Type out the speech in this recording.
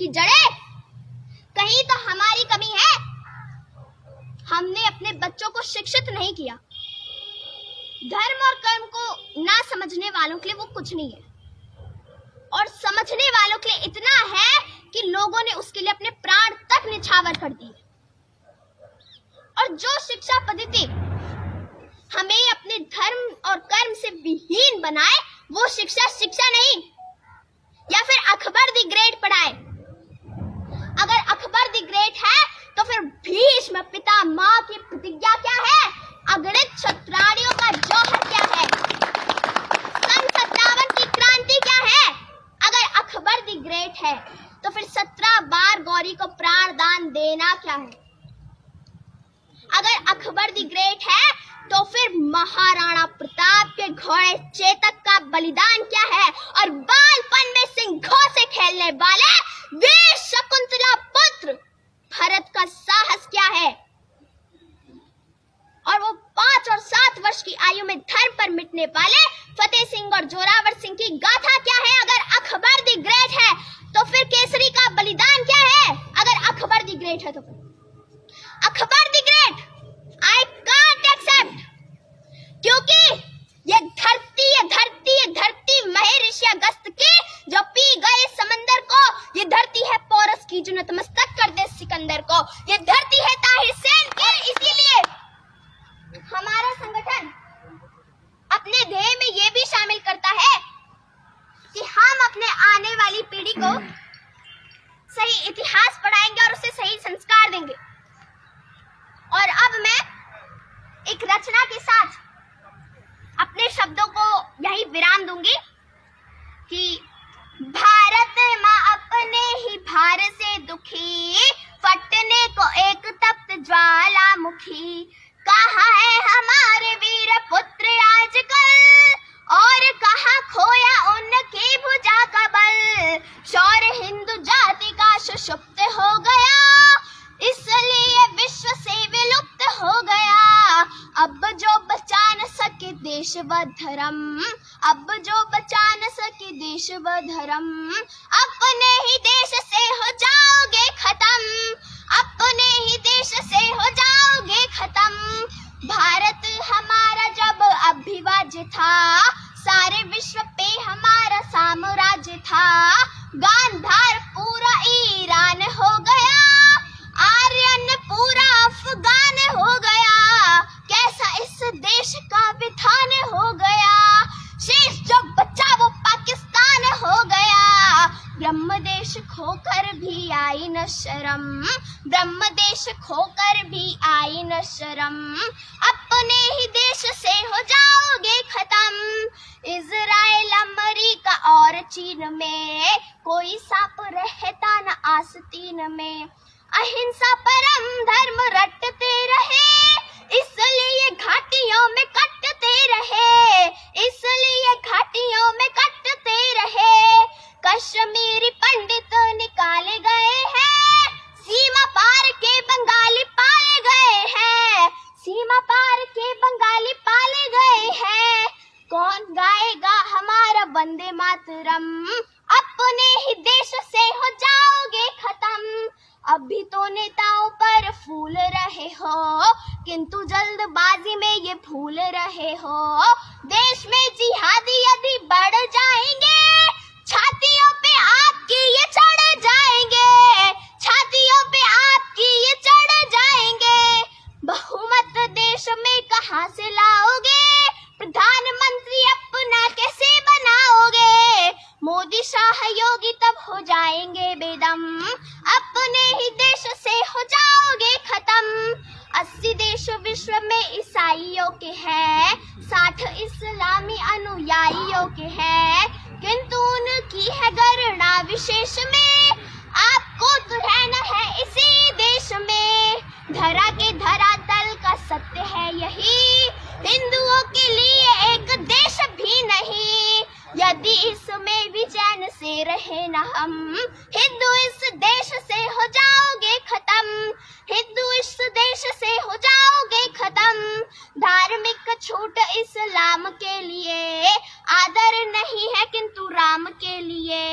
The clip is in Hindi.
की जड़ें? कहीं तो हमारी कमी है, हमने अपने बच्चों को शिक्षित नहीं किया। धर्म और कर्म को ना समझने वालों के लिए वो कुछ नहीं है, और समझने वालों के लिए इतना है कि लोगों ने उसके लिए अपने प्राण तक निछावर कर दिए। और जो शिक्षा पद्धति हमें अपने धर्म और कर्म से विहीन बनाए, वो शिक्षा शिक्षा नहीं, या फिर अकबर द ग्रेट पढ़ाए। अगर अकबर द ग्रेट है तो फिर भीष्म पितामह की प्रतिज्ञा क्या है? अगणित क्षत्रियों का जौहर क्या है? सन 57 की क्रांति क्या है? अगर अकबर द ग्रेट है तो फिर 17 बार गौरी को प्राण दान देना क्या है? अगर अकबर द ग्रेट है तो फिर महाराणा प्रताप के घोड़े चेतक का बलिदान क्या है? और बालपन में सिंहों से खेलने वाले वीर शकुंतला पुत्र भरत का साहस क्या है? और वो 5 और 7 वर्ष की आयु में धर्म पर मिटने वाले फतेह सिंह और जोरावर सिंह की गाथा क्या है? अगर अकबर द ग्रेट है तो फिर केसरी का बलिदान क्या है? अगर अकबर द ग्रेट है तो फिर Akbar the great I can't accept, क्योंकि ये धरती महर्षि अगस्त की जो पी गए समंदर को, ये धरती है पोरस की जो नतमस्तक कर दे सिकंदर को, ये धरती है ताहिर सेन की। इसीलिए हमारा संगठन अपने ध्येय में ये भी शामिल करता है कि हम अपने आने वाली पीढ़ी को सही इतिहास पढ़ाएंगे और उसे सही संस्कार देंगे। और अब मैं एक रचना के साथ अपने शब्दों को यही विराम दूंगी कि भारत माँ अपने ही भार से दुखी, फटने को एक तप्त ज्वालामुखी। कहाँ है हमारे वीर पुत्र आजकल, और कहाँ खोया उनकी भुजा का बल। शौर्य हिंदू जाति का सुषुप्त हो गया, इसलिए विश्व से विलुप्त हो गया। अब जो बचा न सके देश व धर्म, अब जो बचा न सके देश व धर्म, अपने ही देश से हो जाओगे खत्म, अपने ही देश से हो जाओगे खत्म। भारत हमारा जब अभिवाज्य था, सारे विश्व पे हमारा साम्राज्य था। गांधार पूरा ईरान हो गया, आर्यन पूरा अफगान हो गया। कैसा इस देश का विधान हो गया, शेष जो बचा वो पाकिस्तान हो गया। ब्रह्म देश खोकर भी आई न शर्म, ब्रह्म देश खोकर भी आई न शर्म। अपने ही देश से हो जाओगे खत्म। इजराइल अमेरिका और चीन में कोई सांप रहता न आस्तीन में। अहिंसा परम धर्म रटते रहे, इसलिए घाटियों में कटते रहे, इसलिए घाटियों में कटते रहे। कश्मीरी पंडित निकाले गए हैं, सीमा पार के बंगाली पाले गए हैं, सीमा पार के बंगाली पाले गए हैं। कौन गाएगा हमारा वंदे मातरम, अपने ही देश से हो जाओगे खत्म। अभी तो नेताओं पर फूल रहे हो, किंतु जल्दबाजी में ये भूल रहे हो। देश में जिहादी यदि बढ़ जाएंगे, छातियों पे आपकी ये चढ़ जाएंगे, छातियों पे आपकी ये चढ़ जाएंगे। बहुमत देश में कहां से लाओगे, प्रधानमंत्री अपना कैसे बनाओगे। मोदी शाह योगी तब हो जाएंगे बेदम, अपने ही देश से हो जाओगे खत्म। 80 देश विश्व में ईसाइयों के हैं, 60 इस्लामी अनुयायियों के हैं, किंतु उनकी है गणना विशेष में। आपको तो रहना है इसी देश में, धरा के धरातल का सत्य है यही, हिंदुओं के लिए एक देश भी नहीं। यदि इसमें भी चैन से रहे न हम, हिंदू इस देश से हो जाओगे खत्म, हिंदू इस देश से हो जाओगे खत्म। धार्मिक छूट इस्लाम के लिए, आदर नहीं है किंतु राम के लिए।